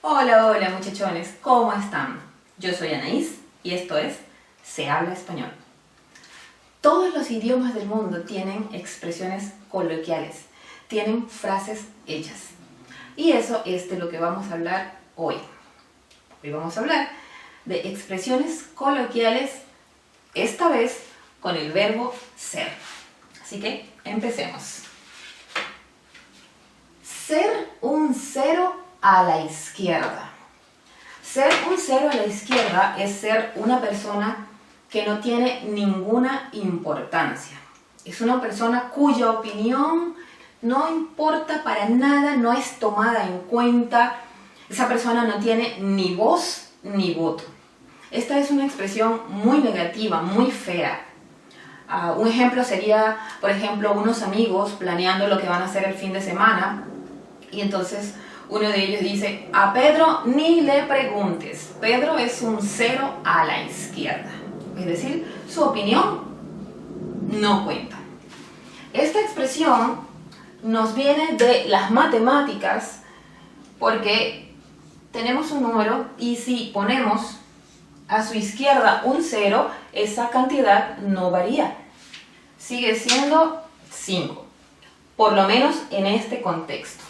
Hola, hola muchachones, ¿cómo están? Yo soy Anaís y esto es Se Habla Español. Todos los idiomas del mundo tienen expresiones coloquiales, tienen frases hechas. Y eso es de lo que vamos a hablar hoy. Hoy vamos a hablar de expresiones coloquiales, esta vez con el verbo ser. Así que empecemos. Ser un cero a la izquierda. Ser un cero a la izquierda es ser una persona que no tiene ninguna importancia. Es una persona cuya opinión no importa para nada, no es tomada en cuenta. Esa persona no tiene ni voz ni voto. Esta es una expresión muy negativa, muy fea. Un ejemplo sería, por ejemplo, unos amigos planeando lo que van a hacer el fin de semana y entonces uno de ellos dice: a Pedro ni le preguntes. Pedro es un cero a la izquierda. Es decir, su opinión no cuenta. Esta expresión nos viene de las matemáticas porque tenemos un número y si ponemos a su izquierda un cero, esa cantidad no varía. Sigue siendo 5, por lo menos en este contexto.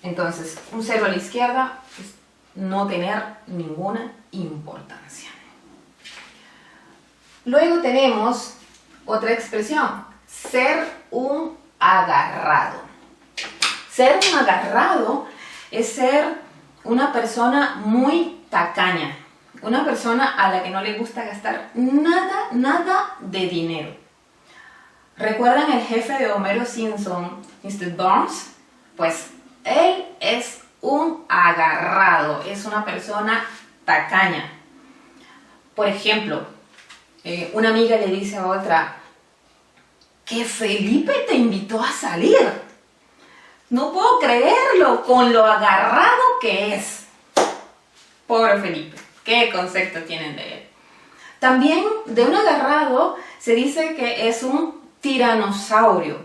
Entonces, un cero a la izquierda es no tener ninguna importancia. Luego tenemos otra expresión, ser un agarrado. Ser un agarrado es ser una persona muy tacaña, una persona a la que no le gusta gastar nada de dinero. ¿Recuerdan el jefe de Homero Simpson, Mr. Burns? Pues él es un agarrado, es una persona tacaña. Por ejemplo, una amiga le dice a otra que Felipe te invitó a salir. No puedo creerlo con lo agarrado que es. Pobre Felipe, ¿qué concepto tienen de él? También de un agarrado se dice que es un tiranosaurio.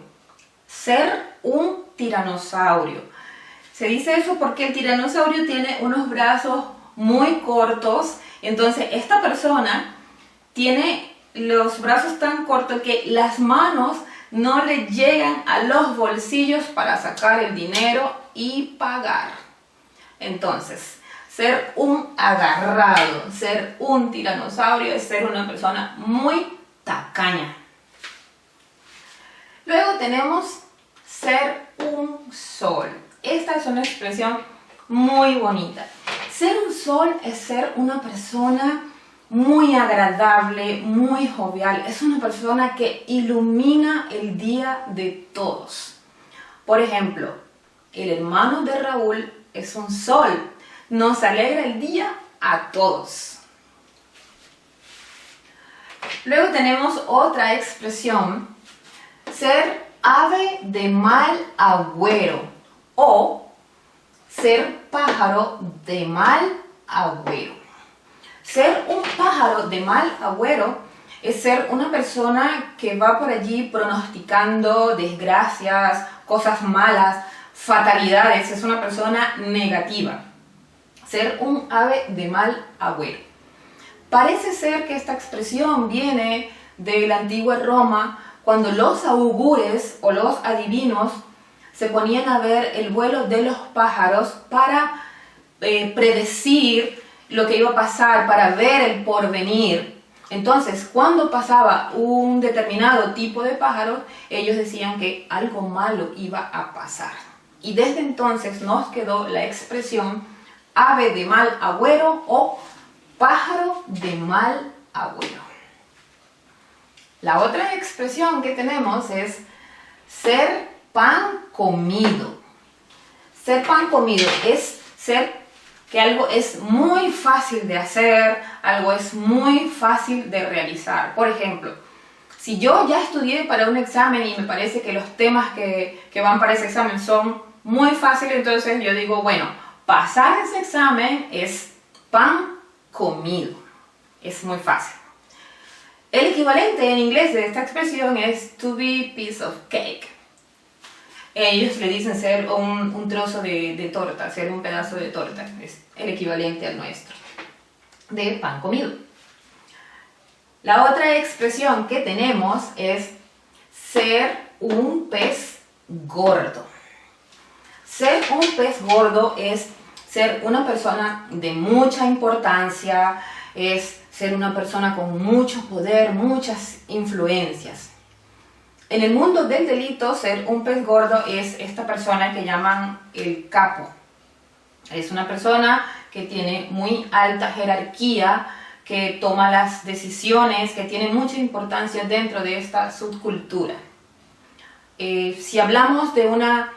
Ser un tiranosaurio. Se dice eso porque el tiranosaurio tiene unos brazos muy cortos, entonces esta persona tiene los brazos tan cortos que las manos no le llegan a los bolsillos para sacar el dinero y pagar. Entonces, ser un agarrado, ser un tiranosaurio es ser una persona muy tacaña. Luego tenemos ser un sol. Esta es una expresión muy bonita. Ser un sol es ser una persona muy agradable, muy jovial. Es una persona que ilumina el día de todos. Por ejemplo, el hermano de Raúl es un sol. Nos alegra el día a todos. Luego tenemos otra expresión. Ser ave de mal agüero. O ser pájaro de mal agüero. Ser un pájaro de mal agüero es ser una persona que va por allí pronosticando desgracias, cosas malas, fatalidades. Es una persona negativa. Ser un ave de mal agüero. Parece ser que esta expresión viene de la antigua Roma, cuando los augures o los adivinos se ponían a ver el vuelo de los pájaros para predecir lo que iba a pasar, para ver el porvenir. Entonces, cuando pasaba un determinado tipo de pájaro, ellos decían que algo malo iba a pasar. Y desde entonces nos quedó la expresión ave de mal agüero o pájaro de mal agüero. La otra expresión que tenemos es ser pan comido. Ser pan comido es ser que algo es muy fácil de hacer, algo es muy fácil de realizar. Por ejemplo, si yo ya estudié para un examen y me parece que los temas que van para ese examen son muy fáciles, entonces yo digo, bueno, pasar ese examen es pan comido. Es muy fácil. El equivalente en inglés de esta expresión es to be piece of cake. Ellos le dicen ser un trozo de torta, ser un pedazo de torta, es el equivalente al nuestro, de pan comido. La otra expresión que tenemos es ser un pez gordo. Ser un pez gordo es ser una persona de mucha importancia, es ser una persona con mucho poder, muchas influencias. En el mundo del delito, ser un pez gordo es esta persona que llaman el capo. Es una persona que tiene muy alta jerarquía, que toma las decisiones, que tiene mucha importancia dentro de esta subcultura. Si hablamos de una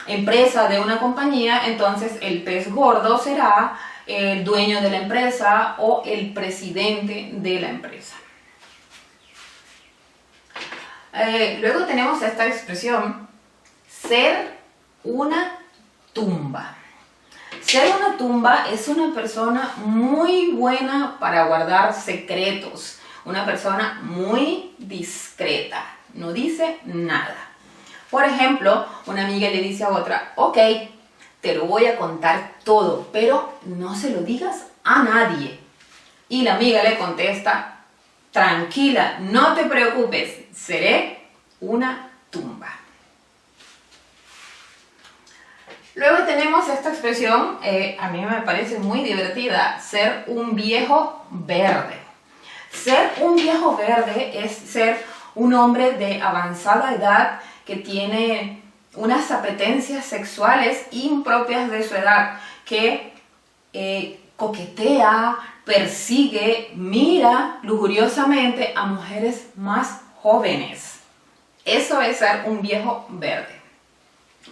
empresa, de una compañía, entonces el pez gordo será el dueño de la empresa o el presidente de la empresa. Luego tenemos esta expresión, ser una tumba. Ser una tumba es una persona muy buena para guardar secretos, una persona muy discreta, no dice nada. Por ejemplo, una amiga le dice a otra, ok, te lo voy a contar todo, pero no se lo digas a nadie. Y la amiga le contesta, tranquila, no te preocupes, seré una tumba. Luego tenemos esta expresión, a mí me parece muy divertida, ser un viejo verde. Ser un viejo verde es ser un hombre de avanzada edad que tiene unas apetencias sexuales impropias de su edad, que coquetea, persigue, mira lujuriosamente a mujeres más jóvenes. Eso es ser un viejo verde.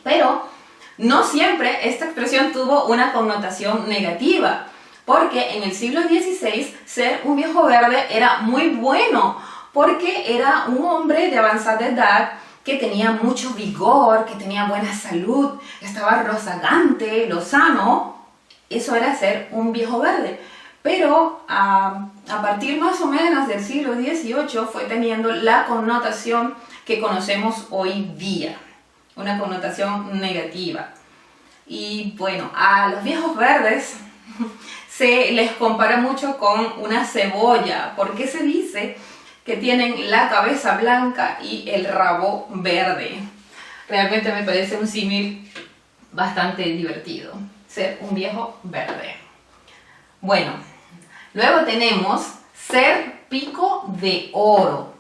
Pero no siempre esta expresión tuvo una connotación negativa, porque en el siglo XVI ser un viejo verde era muy bueno, porque era un hombre de avanzada edad que tenía mucho vigor, que tenía buena salud, estaba rozagante, lozano. Eso era ser un viejo verde. Pero a partir más o menos del siglo XVIII fue teniendo la connotación que conocemos hoy día, una connotación negativa. Y bueno, a los viejos verdes se les compara mucho con una cebolla, porque se dice que tienen la cabeza blanca y el rabo verde. Realmente me parece un símil bastante divertido, ser un viejo verde. Bueno, luego tenemos ser pico de oro.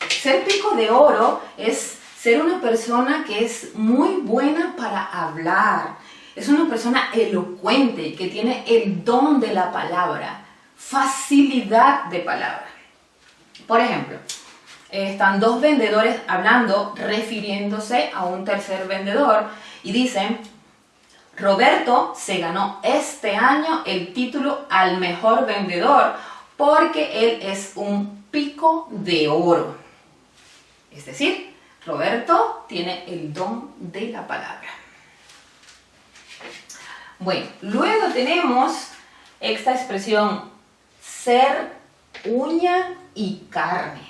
Ser pico de oro es ser una persona que es muy buena para hablar. Es una persona elocuente, que tiene el don de la palabra, facilidad de palabra. Por ejemplo, están dos vendedores hablando, refiriéndose a un tercer vendedor, y dicen, Roberto se ganó este año el título al mejor vendedor porque él es un pico de oro. Es decir, Roberto tiene el don de la palabra. Bueno, luego tenemos esta expresión, ser uña y carne.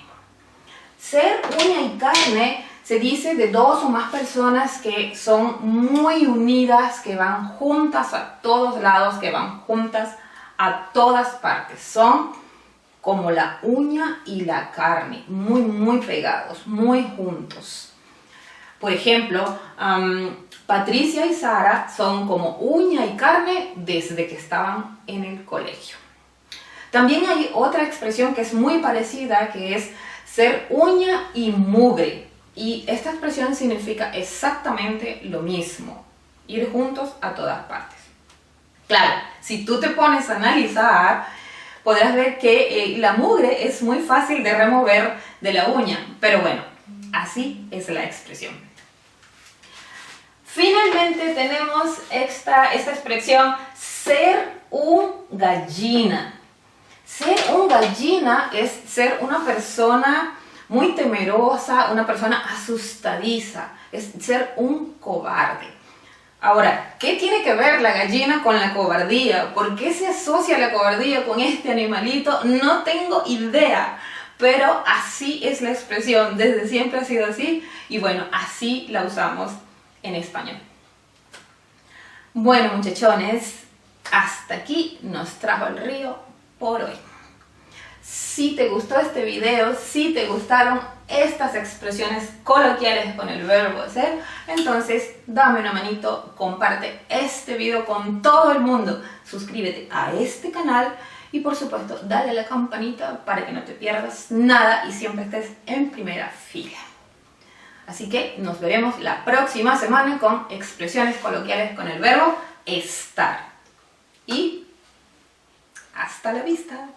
Ser uña y carne se dice de dos o más personas que son muy unidas, que van juntas a todos lados, que van juntas a todas partes. Son como la uña y la carne, muy pegados, muy juntos. Por ejemplo, Patricia y Sara son como uña y carne desde que estaban en el colegio. También hay otra expresión que es muy parecida, que es ser uña y mugre. Y esta expresión significa exactamente lo mismo, ir juntos a todas partes. Claro, si tú te pones a analizar, podrás ver que la mugre es muy fácil de remover de la uña, pero bueno, así es la expresión. Finalmente tenemos esta expresión, ser un gallina. Ser un gallina es ser una persona muy temerosa, una persona asustadiza, es ser un cobarde. Ahora, ¿qué tiene que ver la gallina con la cobardía? ¿Por qué se asocia la cobardía con este animalito? No tengo idea, pero así es la expresión, desde siempre ha sido así y bueno, así la usamos en español. Bueno, muchachones, hasta aquí nos trajo el río por hoy. Si te gustó este video, si te gustaron estas expresiones coloquiales con el verbo ser, entonces dame una manito, comparte este video con todo el mundo, suscríbete a este canal y por supuesto dale a la campanita para que no te pierdas nada y siempre estés en primera fila. Así que nos veremos la próxima semana con expresiones coloquiales con el verbo estar. Y hasta la vista.